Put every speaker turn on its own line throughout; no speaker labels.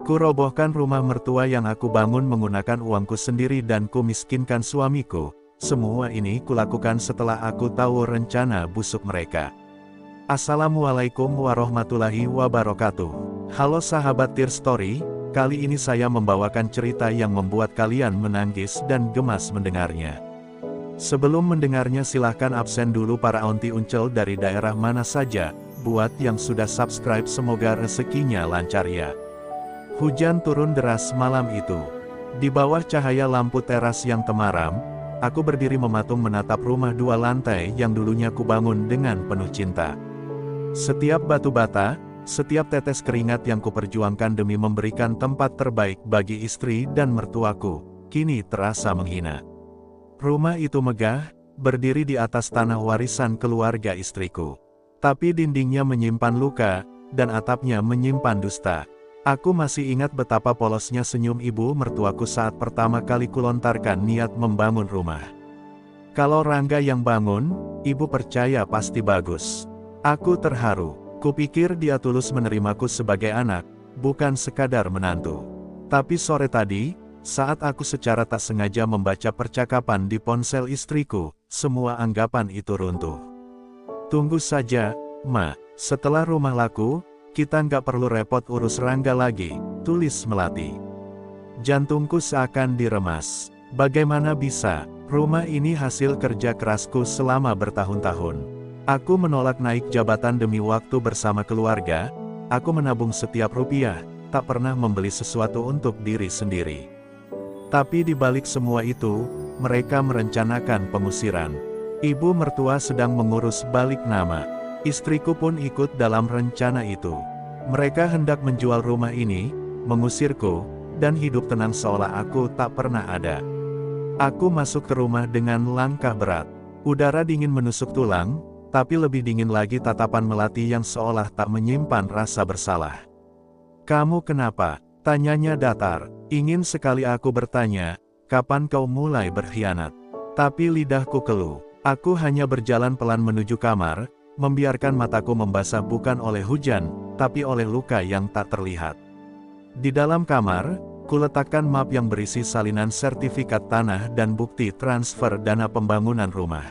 Kurobohkan rumah mertua yang aku bangun menggunakan uangku sendiri dan kumiskinkan suamiku. Semua ini kulakukan setelah aku tahu rencana busuk mereka. Assalamualaikum warahmatullahi wabarakatuh. Halo sahabat Tir Story, kali ini saya membawakan cerita yang membuat kalian menangis dan gemas mendengarnya. Sebelum mendengarnya silahkan absen dulu para onti uncel dari daerah mana saja. Buat yang sudah subscribe semoga rezekinya lancar ya. Hujan turun deras malam itu. Di bawah cahaya lampu teras yang temaram, aku berdiri mematung menatap rumah 2 lantai yang dulunya kubangun dengan penuh cinta. Setiap batu bata, setiap tetes keringat yang kuperjuangkan demi memberikan tempat terbaik bagi istri dan mertuaku, kini terasa menghina. Rumah itu megah, berdiri di atas tanah warisan keluarga istriku. Tapi dindingnya menyimpan luka, dan atapnya menyimpan dusta. Aku masih ingat betapa polosnya senyum ibu mertuaku saat pertama kali kulontarkan niat membangun rumah. Kalau Rangga yang bangun, ibu percaya pasti bagus. Aku terharu. Kupikir dia tulus menerimaku sebagai anak, bukan sekadar menantu. Tapi sore tadi, saat aku secara tak sengaja membaca percakapan di ponsel istriku, semua anggapan itu runtuh. Tunggu saja, Ma, setelah rumah laku, kita nggak perlu repot urus Rangga lagi, tulis Melati. Jantungku seakan diremas. Bagaimana bisa, rumah ini hasil kerja kerasku selama bertahun-tahun. Aku menolak naik jabatan demi waktu bersama keluarga, aku menabung setiap rupiah, tak pernah membeli sesuatu untuk diri sendiri. Tapi di balik semua itu, mereka merencanakan pengusiran. Ibu mertua sedang mengurus balik nama. Istriku pun ikut dalam rencana itu. Mereka hendak menjual rumah ini, mengusirku, dan hidup tenang seolah aku tak pernah ada. Aku masuk ke rumah dengan langkah berat. Udara dingin menusuk tulang, tapi lebih dingin lagi tatapan Melati yang seolah tak menyimpan rasa bersalah. "Kamu kenapa?" tanyanya datar. Ingin sekali aku bertanya, "Kapan kau mulai berkhianat?" Tapi lidahku keluh. Aku hanya berjalan pelan menuju kamar, membiarkan mataku membasah bukan oleh hujan, tapi oleh luka yang tak terlihat. Di dalam kamar, kuletakkan map yang berisi salinan sertifikat tanah dan bukti transfer dana pembangunan rumah.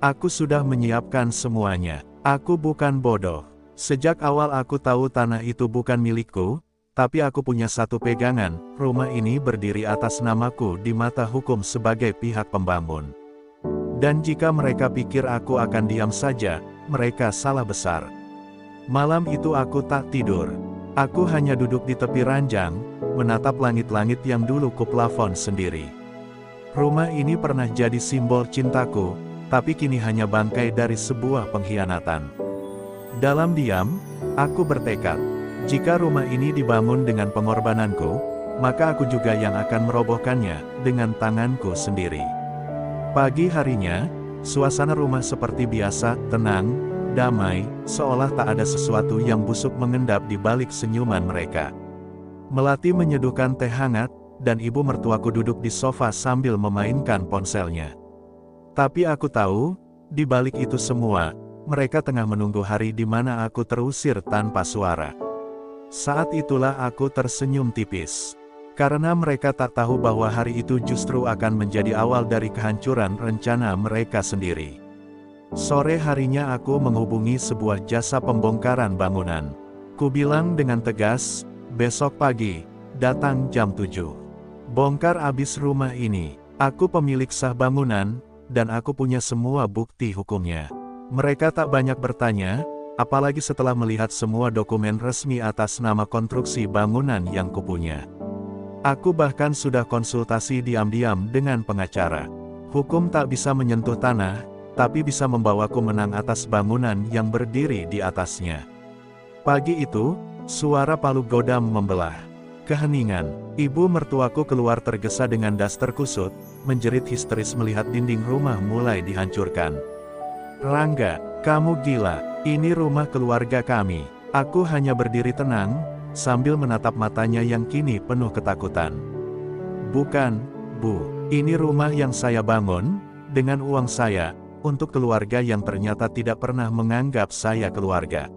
Aku sudah menyiapkan semuanya. Aku bukan bodoh. Sejak awal aku tahu tanah itu bukan milikku, tapi aku punya satu pegangan, rumah ini berdiri atas namaku di mata hukum sebagai pihak pembangun. Dan jika mereka pikir aku akan diam saja, mereka salah besar. Malam itu aku tak tidur. Aku hanya duduk di tepi ranjang, menatap langit-langit yang dulu kuplafon sendiri. Rumah ini pernah jadi simbol cintaku, tapi kini hanya bangkai dari sebuah pengkhianatan. Dalam diam, aku bertekad, jika rumah ini dibangun dengan pengorbananku, maka aku juga yang akan merobohkannya, dengan tanganku sendiri. Pagi harinya, suasana rumah seperti biasa, tenang, damai, seolah tak ada sesuatu yang busuk mengendap di balik senyuman mereka. Melati menyeduhkan teh hangat, dan ibu mertuaku duduk di sofa sambil memainkan ponselnya. Tapi aku tahu, di balik itu semua, mereka tengah menunggu hari di mana aku terusir tanpa suara. Saat itulah aku tersenyum tipis. Karena mereka tak tahu bahwa hari itu justru akan menjadi awal dari kehancuran rencana mereka sendiri. Sore harinya aku menghubungi sebuah jasa pembongkaran bangunan. Ku bilang dengan tegas, besok pagi, datang jam 7. Bongkar abis rumah ini. Aku pemilik sah bangunan, dan aku punya semua bukti hukumnya. Mereka tak banyak bertanya, apalagi setelah melihat semua dokumen resmi atas nama konstruksi bangunan yang kupunya. Aku bahkan sudah konsultasi diam-diam dengan pengacara. Hukum tak bisa menyentuh tanah, tapi bisa membawaku menang atas bangunan yang berdiri di atasnya. Pagi itu, suara palu godam membelah. Keheningan. Ibu mertuaku keluar tergesa dengan das terkusut, menjerit histeris melihat dinding rumah mulai dihancurkan. "Rangga, kamu gila, ini rumah keluarga kami." Aku hanya berdiri tenang, sambil menatap matanya yang kini penuh ketakutan. "Bukan, Bu, ini rumah yang saya bangun, dengan uang saya, untuk keluarga yang ternyata tidak pernah menganggap saya keluarga."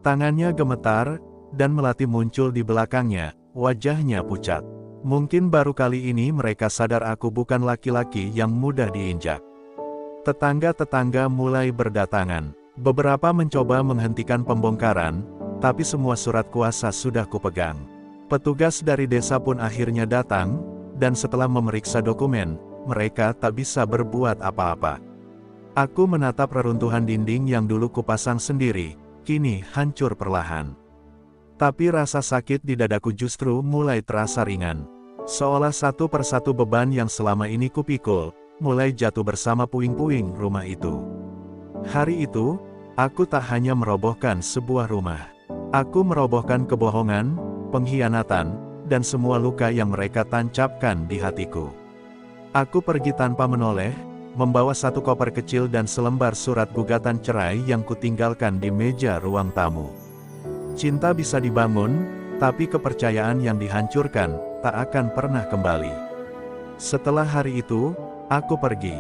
Tangannya gemetar, dan Melati muncul di belakangnya, wajahnya pucat. Mungkin baru kali ini mereka sadar aku bukan laki-laki yang mudah diinjak. Tetangga-tetangga mulai berdatangan. Beberapa mencoba menghentikan pembongkaran, tapi semua surat kuasa sudah kupegang. Petugas dari desa pun akhirnya datang, dan setelah memeriksa dokumen, mereka tak bisa berbuat apa-apa. Aku menatap reruntuhan dinding yang dulu kupasang sendiri, kini hancur perlahan. Tapi rasa sakit di dadaku justru mulai terasa ringan. Seolah satu persatu beban yang selama ini kupikul, mulai jatuh bersama puing-puing rumah itu. Hari itu, aku tak hanya merobohkan sebuah rumah. Aku merobohkan kebohongan, pengkhianatan, dan semua luka yang mereka tancapkan di hatiku. Aku pergi tanpa menoleh, membawa satu koper kecil dan selembar surat gugatan cerai yang kutinggalkan di meja ruang tamu. Cinta bisa dibangun, tapi kepercayaan yang dihancurkan, tak akan pernah kembali. Setelah hari itu, aku pergi,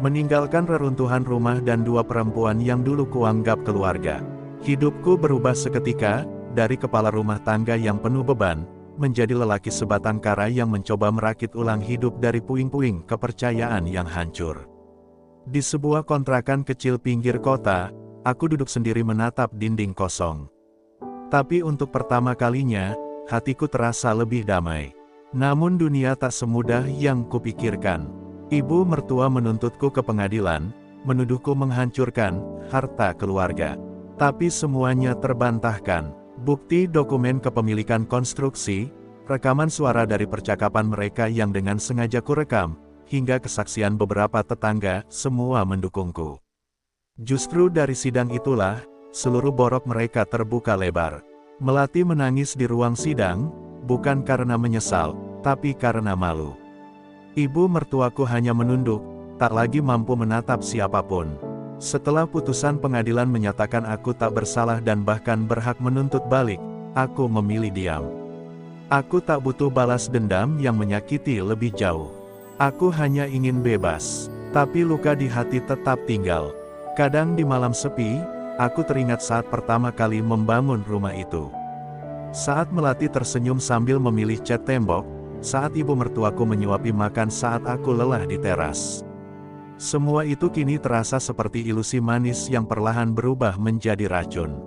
meninggalkan reruntuhan rumah dan dua perempuan yang dulu kuanggap keluarga. Hidupku berubah seketika, dari kepala rumah tangga yang penuh beban, menjadi lelaki sebatang kara yang mencoba merakit ulang hidup dari puing-puing kepercayaan yang hancur. Di sebuah kontrakan kecil pinggir kota, aku duduk sendiri menatap dinding kosong. Tapi untuk pertama kalinya, hatiku terasa lebih damai. Namun dunia tak semudah yang kupikirkan. Ibu mertua menuntutku ke pengadilan, menuduhku menghancurkan harta keluarga. Tapi semuanya terbantahkan. Bukti dokumen kepemilikan konstruksi, rekaman suara dari percakapan mereka yang dengan sengaja kurekam, hingga kesaksian beberapa tetangga, semua mendukungku. Justru dari sidang itulah, seluruh borok mereka terbuka lebar. Melati menangis di ruang sidang, bukan karena menyesal, tapi karena malu. Ibu mertuaku hanya menunduk, tak lagi mampu menatap siapapun. Setelah putusan pengadilan menyatakan aku tak bersalah dan bahkan berhak menuntut balik, aku memilih diam. Aku tak butuh balas dendam yang menyakiti lebih jauh. Aku hanya ingin bebas, tapi luka di hati tetap tinggal. Kadang di malam sepi, aku teringat saat pertama kali membangun rumah itu. Saat Melati tersenyum sambil memilih cat tembok, saat ibu mertuaku menyuapi makan saat aku lelah di teras. Semua itu kini terasa seperti ilusi manis yang perlahan berubah menjadi racun.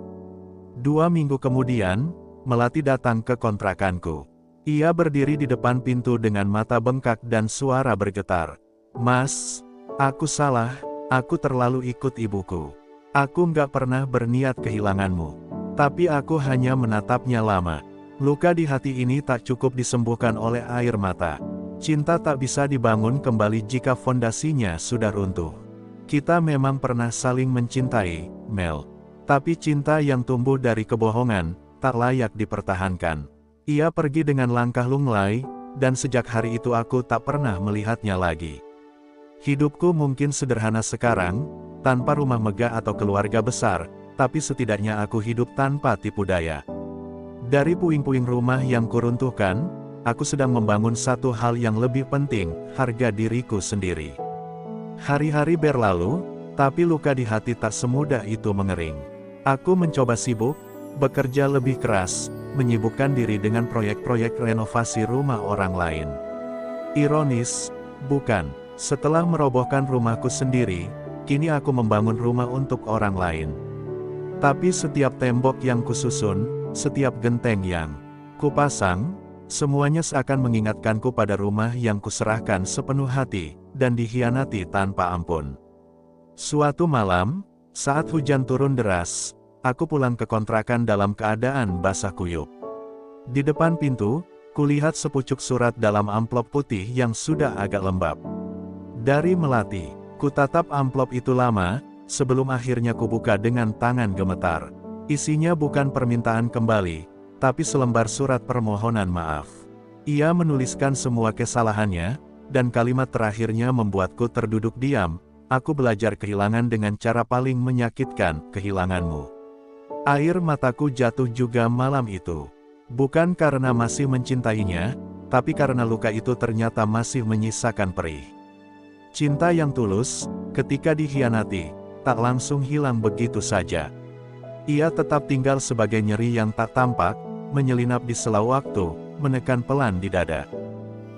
2 minggu kemudian, Melati datang ke kontrakanku. Ia berdiri di depan pintu dengan mata bengkak dan suara bergetar. "Mas, aku salah, aku terlalu ikut ibuku. Aku nggak pernah berniat kehilanganmu. Tapi aku hanya menatapnya lama. Luka di hati ini tak cukup disembuhkan oleh air mata. Cinta tak bisa dibangun kembali jika fondasinya sudah runtuh. Kita memang pernah saling mencintai, Mel. Tapi cinta yang tumbuh dari kebohongan, tak layak dipertahankan." Ia pergi dengan langkah lunglai, dan sejak hari itu aku tak pernah melihatnya lagi. Hidupku mungkin sederhana sekarang, tanpa rumah megah atau keluarga besar, tapi setidaknya aku hidup tanpa tipu daya. Dari puing-puing rumah yang kuruntuhkan, aku sedang membangun satu hal yang lebih penting, harga diriku sendiri. Hari-hari berlalu, tapi luka di hati tak semudah itu mengering. Aku mencoba sibuk, bekerja lebih keras, menyibukkan diri dengan proyek-proyek renovasi rumah orang lain. Ironis, bukan? Setelah merobohkan rumahku sendiri, kini aku membangun rumah untuk orang lain. Tapi setiap tembok yang kususun, setiap genteng yang kupasang, semuanya seakan mengingatkanku pada rumah yang kuserahkan sepenuh hati, dan dikhianati tanpa ampun. Suatu malam, saat hujan turun deras, aku pulang ke kontrakan dalam keadaan basah kuyup. Di depan pintu, kulihat sepucuk surat dalam amplop putih yang sudah agak lembab. Dari Melati, kutatap amplop itu lama, sebelum akhirnya kubuka dengan tangan gemetar. Isinya bukan permintaan kembali, tapi selembar surat permohonan maaf. Ia menuliskan semua kesalahannya, dan kalimat terakhirnya membuatku terduduk diam. "Aku belajar kehilangan dengan cara paling menyakitkan, kehilanganmu." Air mataku jatuh juga malam itu. Bukan karena masih mencintainya, tapi karena luka itu ternyata masih menyisakan perih. Cinta yang tulus, ketika dikhianati, tak langsung hilang begitu saja. Ia tetap tinggal sebagai nyeri yang tak tampak, menyelinap di sela waktu, menekan pelan di dada.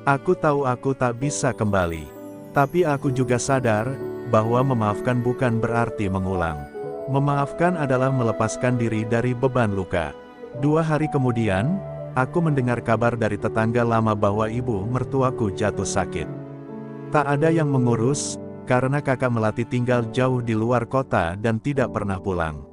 Aku tahu aku tak bisa kembali. Tapi aku juga sadar, bahwa memaafkan bukan berarti mengulang. Memaafkan adalah melepaskan diri dari beban luka. 2 hari kemudian, aku mendengar kabar dari tetangga lama bahwa ibu mertuaku jatuh sakit. Tak ada yang mengurus, karena kakak Melati tinggal jauh di luar kota dan tidak pernah pulang.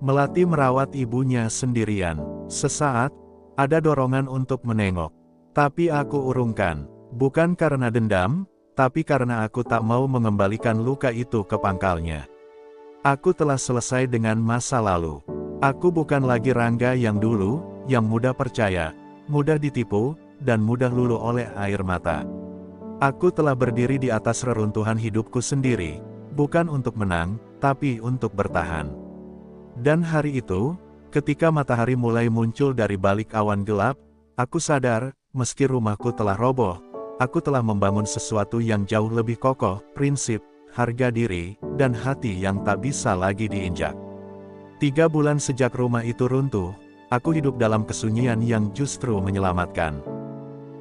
Melati merawat ibunya sendirian. Sesaat, ada dorongan untuk menengok. Tapi aku urungkan, bukan karena dendam, tapi karena aku tak mau mengembalikan luka itu ke pangkalnya. Aku telah selesai dengan masa lalu. Aku bukan lagi Rangga yang dulu, yang mudah percaya, mudah ditipu, dan mudah luluh oleh air mata. Aku telah berdiri di atas reruntuhan hidupku sendiri, bukan untuk menang, tapi untuk bertahan. Dan hari itu, ketika matahari mulai muncul dari balik awan gelap, aku sadar, meski rumahku telah roboh, aku telah membangun sesuatu yang jauh lebih kokoh, prinsip, harga diri, dan hati yang tak bisa lagi diinjak. 3 bulan sejak rumah itu runtuh, aku hidup dalam kesunyian yang justru menyelamatkan.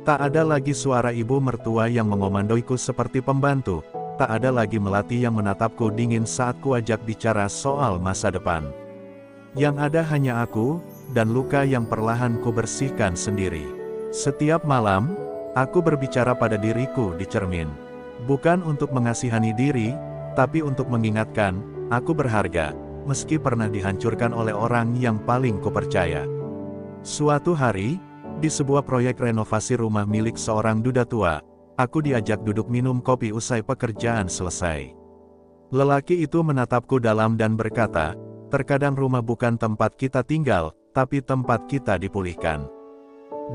Tak ada lagi suara ibu mertua yang mengomandoiku seperti pembantu, tak ada lagi Melati yang menatapku dingin saat kuajak bicara soal masa depan. Yang ada hanya aku, dan luka yang perlahan ku bersihkan sendiri. Setiap malam, aku berbicara pada diriku di cermin. Bukan untuk mengasihani diri, tapi untuk mengingatkan, aku berharga, meski pernah dihancurkan oleh orang yang paling kupercaya. Suatu hari, di sebuah proyek renovasi rumah milik seorang duda tua, aku diajak duduk minum kopi usai pekerjaan selesai. Lelaki itu menatapku dalam dan berkata, terkadang rumah bukan tempat kita tinggal, tapi tempat kita dipulihkan.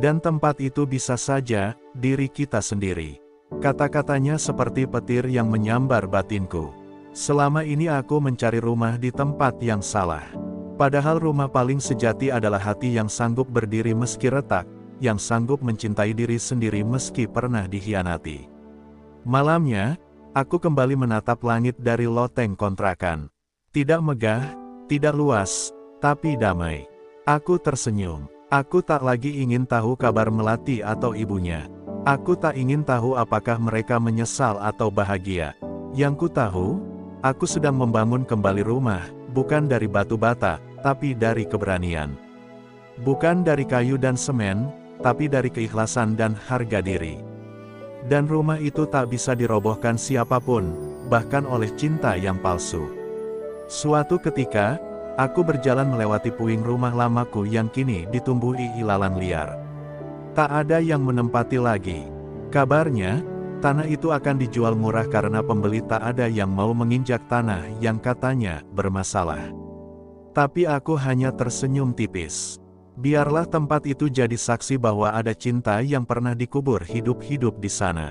Dan tempat itu bisa saja, diri kita sendiri. Kata-katanya seperti petir yang menyambar batinku. Selama ini aku mencari rumah di tempat yang salah. Padahal rumah paling sejati adalah hati yang sanggup berdiri meski retak, yang sanggup mencintai diri sendiri meski pernah dikhianati. Malamnya, aku kembali menatap langit dari loteng kontrakan. Tidak megah, tidak luas, tapi damai. Aku tersenyum. Aku tak lagi ingin tahu kabar Melati atau ibunya. Aku tak ingin tahu apakah mereka menyesal atau bahagia. Yang ku tahu, aku sedang membangun kembali rumah, bukan dari batu bata, tapi dari keberanian. Bukan dari kayu dan semen, tapi dari keikhlasan dan harga diri. Dan rumah itu tak bisa dirobohkan siapapun, bahkan oleh cinta yang palsu. Suatu ketika, aku berjalan melewati puing rumah lamaku yang kini ditumbuhi ilalang liar. Tak ada yang menempati lagi. Kabarnya, tanah itu akan dijual murah karena pembeli tak ada yang mau menginjak tanah yang katanya bermasalah. Tapi aku hanya tersenyum tipis. Biarlah tempat itu jadi saksi bahwa ada cinta yang pernah dikubur hidup-hidup di sana.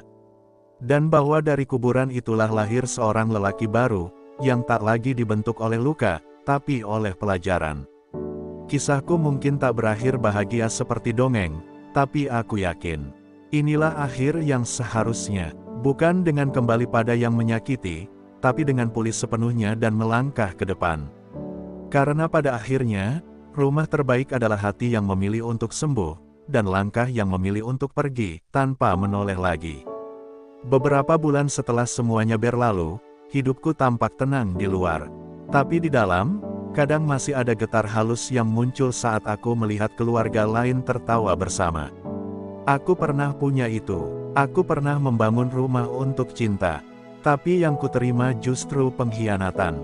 Dan bahwa dari kuburan itulah lahir seorang lelaki baru, yang tak lagi dibentuk oleh luka, tapi oleh pelajaran. Kisahku mungkin tak berakhir bahagia seperti dongeng, tapi aku yakin, inilah akhir yang seharusnya, bukan dengan kembali pada yang menyakiti, tapi dengan pulih sepenuhnya dan melangkah ke depan. Karena pada akhirnya, rumah terbaik adalah hati yang memilih untuk sembuh, dan langkah yang memilih untuk pergi, tanpa menoleh lagi. Beberapa bulan setelah semuanya berlalu, hidupku tampak tenang di luar. Tapi di dalam, kadang masih ada getar halus yang muncul saat aku melihat keluarga lain tertawa bersama. Aku pernah punya itu. Aku pernah membangun rumah untuk cinta. Tapi yang kuterima justru pengkhianatan.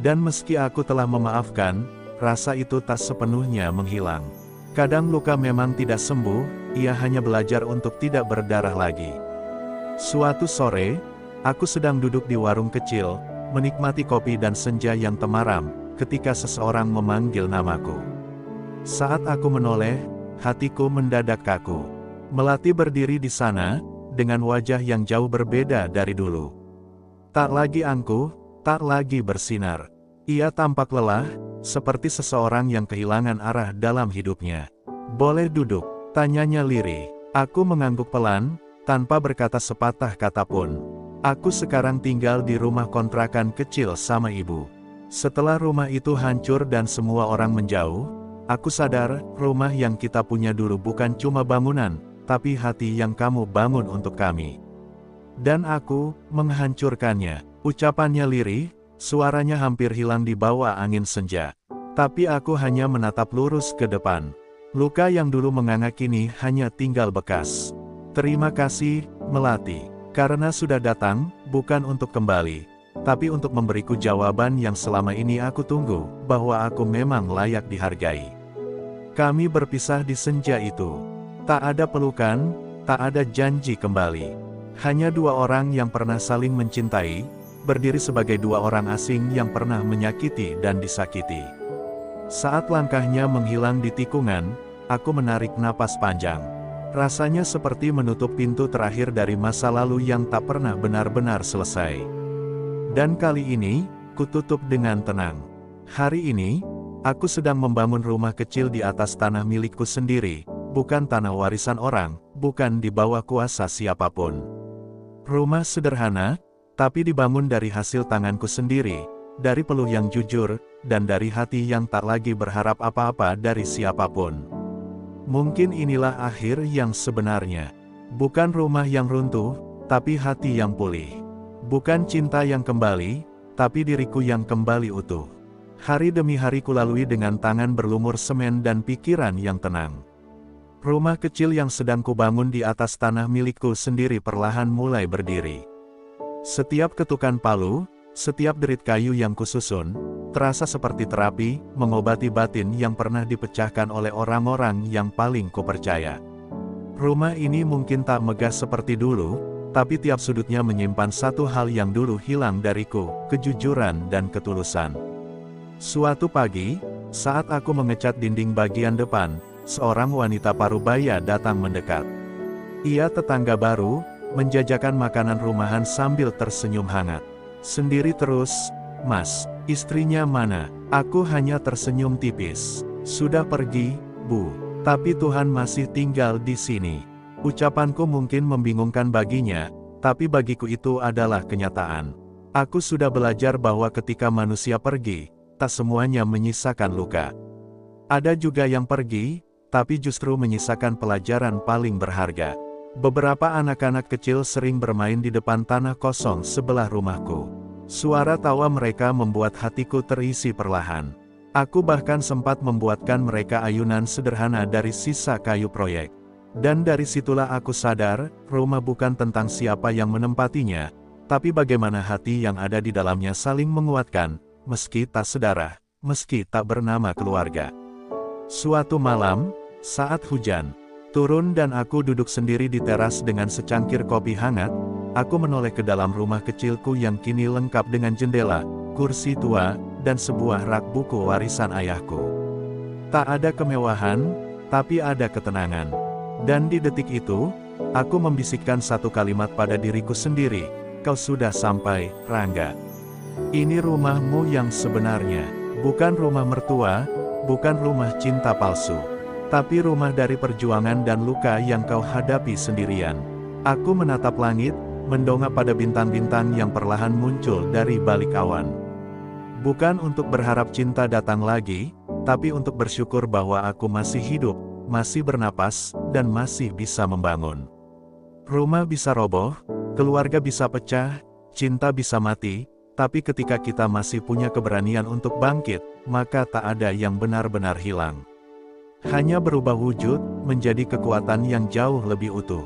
Dan meski aku telah memaafkan, rasa itu tak sepenuhnya menghilang. Kadang luka memang tidak sembuh, ia hanya belajar untuk tidak berdarah lagi. Suatu sore, aku sedang duduk di warung kecil, menikmati kopi dan senja yang temaram, ketika seseorang memanggil namaku. Saat aku menoleh, hatiku mendadak kaku. Melati berdiri di sana, dengan wajah yang jauh berbeda dari dulu. Tak lagi angkuh, tak lagi bersinar. Ia tampak lelah, seperti seseorang yang kehilangan arah dalam hidupnya. "Boleh duduk?" tanyanya lirih. Aku mengangguk pelan, tanpa berkata sepatah kata pun. Aku sekarang tinggal di rumah kontrakan kecil sama ibu. Setelah rumah itu hancur dan semua orang menjauh, aku sadar, rumah yang kita punya dulu bukan cuma bangunan, tapi hati yang kamu bangun untuk kami. Dan aku menghancurkannya. Ucapannya lirih, suaranya hampir hilang di bawah angin senja. Tapi aku hanya menatap lurus ke depan. Luka yang dulu menganga kini hanya tinggal bekas. Terima kasih, Melati. Karena sudah datang, bukan untuk kembali, tapi untuk memberiku jawaban yang selama ini aku tunggu, bahwa aku memang layak dihargai. Kami berpisah di senja itu. Tak ada pelukan, tak ada janji kembali. Hanya dua orang yang pernah saling mencintai, berdiri sebagai dua orang asing yang pernah menyakiti dan disakiti. Saat langkahnya menghilang di tikungan, aku menarik napas panjang. Rasanya seperti menutup pintu terakhir dari masa lalu yang tak pernah benar-benar selesai. Dan kali ini, kututup dengan tenang. Hari ini, aku sedang membangun rumah kecil di atas tanah milikku sendiri, bukan tanah warisan orang, bukan di bawah kuasa siapapun. Rumah sederhana, tapi dibangun dari hasil tanganku sendiri, dari peluh yang jujur, dan dari hati yang tak lagi berharap apa-apa dari siapapun. Mungkin inilah akhir yang sebenarnya. Bukan rumah yang runtuh, tapi hati yang pulih. Bukan cinta yang kembali, tapi diriku yang kembali utuh. Hari demi hari kulalui dengan tangan berlumur semen dan pikiran yang tenang. Rumah kecil yang sedang kubangun di atas tanah milikku sendiri perlahan mulai berdiri. Setiap ketukan palu, setiap derit kayu yang kususun, terasa seperti terapi, mengobati batin yang pernah dipecahkan oleh orang-orang yang paling kupercaya. Rumah ini mungkin tak megah seperti dulu, tapi tiap sudutnya menyimpan satu hal yang dulu hilang dariku, kejujuran dan ketulusan. Suatu pagi, saat aku mengecat dinding bagian depan, seorang wanita parubaya datang mendekat. Ia tetangga baru, menjajakan makanan rumahan sambil tersenyum hangat. Sendiri terus, Mas, istrinya mana? Aku hanya tersenyum tipis. Sudah pergi, Bu. Tapi Tuhan masih tinggal di sini. Ucapanku mungkin membingungkan baginya, tapi bagiku itu adalah kenyataan. Aku sudah belajar bahwa ketika manusia pergi, tak semuanya menyisakan luka. Ada juga yang pergi, tapi justru menyisakan pelajaran paling berharga. Beberapa anak-anak kecil sering bermain di depan tanah kosong sebelah rumahku. Suara tawa mereka membuat hatiku terisi perlahan. Aku bahkan sempat membuatkan mereka ayunan sederhana dari sisa kayu proyek. Dan dari situlah aku sadar, rumah bukan tentang siapa yang menempatinya, tapi bagaimana hati yang ada di dalamnya saling menguatkan, meski tak sedarah, meski tak bernama keluarga. Suatu malam, saat hujan turun dan aku duduk sendiri di teras dengan secangkir kopi hangat, aku menoleh ke dalam rumah kecilku yang kini lengkap dengan jendela, kursi tua, dan sebuah rak buku warisan ayahku. Tak ada kemewahan, tapi ada ketenangan. Dan di detik itu, aku membisikkan satu kalimat pada diriku sendiri, kau sudah sampai, Rangga. Ini rumahmu yang sebenarnya, bukan rumah mertua, bukan rumah cinta palsu. Tapi rumah dari perjuangan dan luka yang kau hadapi sendirian. Aku menatap langit, mendongak pada bintang-bintang yang perlahan muncul dari balik awan. Bukan untuk berharap cinta datang lagi, tapi untuk bersyukur bahwa aku masih hidup, masih bernapas, dan masih bisa membangun. Rumah bisa roboh, keluarga bisa pecah, cinta bisa mati, tapi ketika kita masih punya keberanian untuk bangkit, maka tak ada yang benar-benar hilang. Hanya berubah wujud, menjadi kekuatan yang jauh lebih utuh.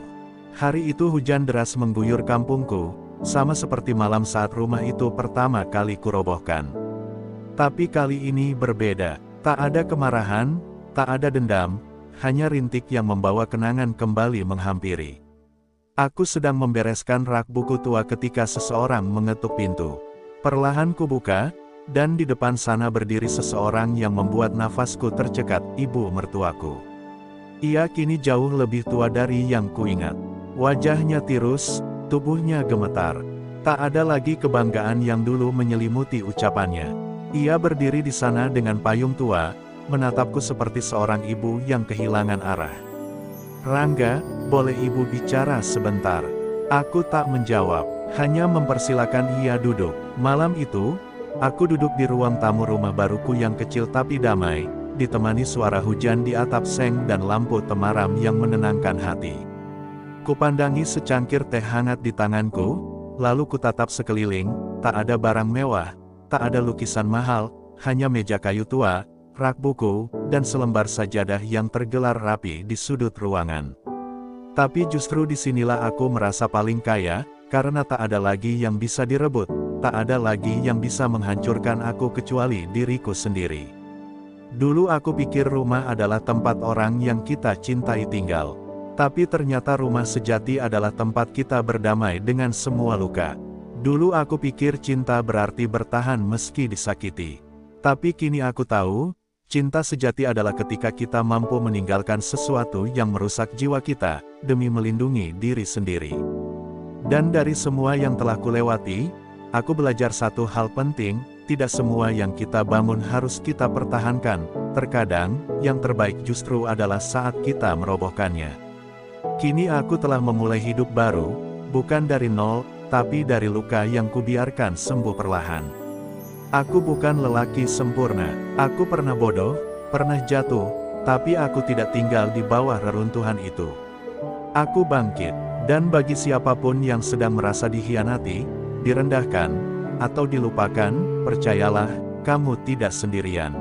Hari itu hujan deras mengguyur kampungku, sama seperti malam saat rumah itu pertama kali kurobohkan. Tapi kali ini berbeda, tak ada kemarahan, tak ada dendam, hanya rintik yang membawa kenangan kembali menghampiri. Aku sedang membereskan rak buku tua ketika seseorang mengetuk pintu. Perlahan kubuka, dan di depan sana berdiri seseorang yang membuat nafasku tercekat, ibu mertuaku. Ia kini jauh lebih tua dari yang kuingat. Wajahnya tirus, tubuhnya gemetar. Tak ada lagi kebanggaan yang dulu menyelimuti ucapannya. Ia berdiri di sana dengan payung tua, menatapku seperti seorang ibu yang kehilangan arah. Rangga, boleh ibu bicara sebentar? Aku tak menjawab, hanya mempersilakan ia duduk. Malam itu, Aku duduk di ruang tamu rumah baruku yang kecil tapi damai, ditemani suara hujan di atap seng dan lampu temaram yang menenangkan hati. Kupandangi secangkir teh hangat di tanganku, lalu kutatap sekeliling, tak ada barang mewah, tak ada lukisan mahal, hanya meja kayu tua, rak buku, dan selembar sajadah yang tergelar rapi di sudut ruangan. Tapi justru disinilah aku merasa paling kaya, karena tak ada lagi yang bisa direbut, tak ada lagi yang bisa menghancurkan aku kecuali diriku sendiri. Dulu aku pikir rumah adalah tempat orang yang kita cintai tinggal. Tapi ternyata rumah sejati adalah tempat kita berdamai dengan semua luka. Dulu aku pikir cinta berarti bertahan meski disakiti. Tapi kini aku tahu, cinta sejati adalah ketika kita mampu meninggalkan sesuatu yang merusak jiwa kita, demi melindungi diri sendiri. Dan dari semua yang telah kulewati, aku belajar satu hal penting, tidak semua yang kita bangun harus kita pertahankan, terkadang, yang terbaik justru adalah saat kita merobohkannya. Kini aku telah memulai hidup baru, bukan dari nol, tapi dari luka yang kubiarkan sembuh perlahan. Aku bukan lelaki sempurna, aku pernah bodoh, pernah jatuh, tapi aku tidak tinggal di bawah reruntuhan itu. Aku bangkit, dan bagi siapapun yang sedang merasa dikhianati, direndahkan, atau dilupakan, percayalah, kamu tidak sendirian.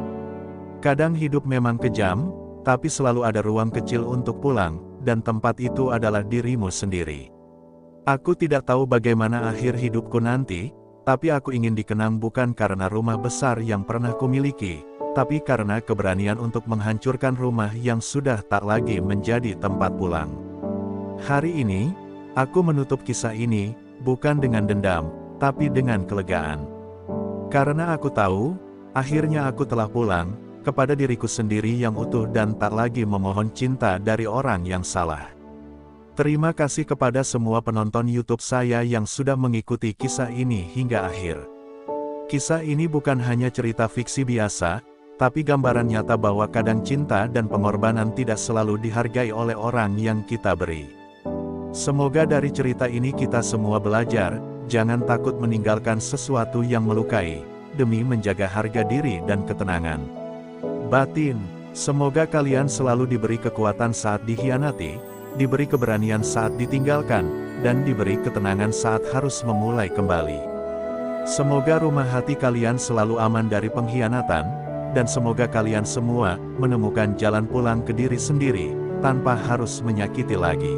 Kadang hidup memang kejam, tapi selalu ada ruang kecil untuk pulang, dan tempat itu adalah dirimu sendiri. Aku tidak tahu bagaimana akhir hidupku nanti, tapi aku ingin dikenang bukan karena rumah besar yang pernah kumiliki, tapi karena keberanian untuk menghancurkan rumah yang sudah tak lagi menjadi tempat pulang. Hari ini, aku menutup kisah ini, bukan dengan dendam, tapi dengan kelegaan. Karena aku tahu, akhirnya aku telah pulang, kepada diriku sendiri yang utuh dan tak lagi memohon cinta dari orang yang salah. Terima kasih kepada semua penonton YouTube saya yang sudah mengikuti kisah ini hingga akhir. Kisah ini bukan hanya cerita fiksi biasa, tapi gambaran nyata bahwa kadang cinta dan pengorbanan tidak selalu dihargai oleh orang yang kita beri. Semoga dari cerita ini kita semua belajar, jangan takut meninggalkan sesuatu yang melukai, demi menjaga harga diri dan ketenangan batin. Semoga kalian selalu diberi kekuatan saat dikhianati, diberi keberanian saat ditinggalkan, dan diberi ketenangan saat harus memulai kembali. Semoga rumah hati kalian selalu aman dari pengkhianatan, dan semoga kalian semua menemukan jalan pulang ke diri sendiri, tanpa harus menyakiti lagi.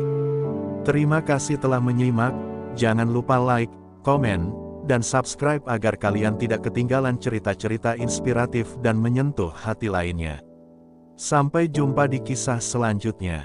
Terima kasih telah menyimak, jangan lupa like, komen, dan subscribe agar kalian tidak ketinggalan cerita-cerita inspiratif dan menyentuh hati lainnya. Sampai jumpa di kisah selanjutnya.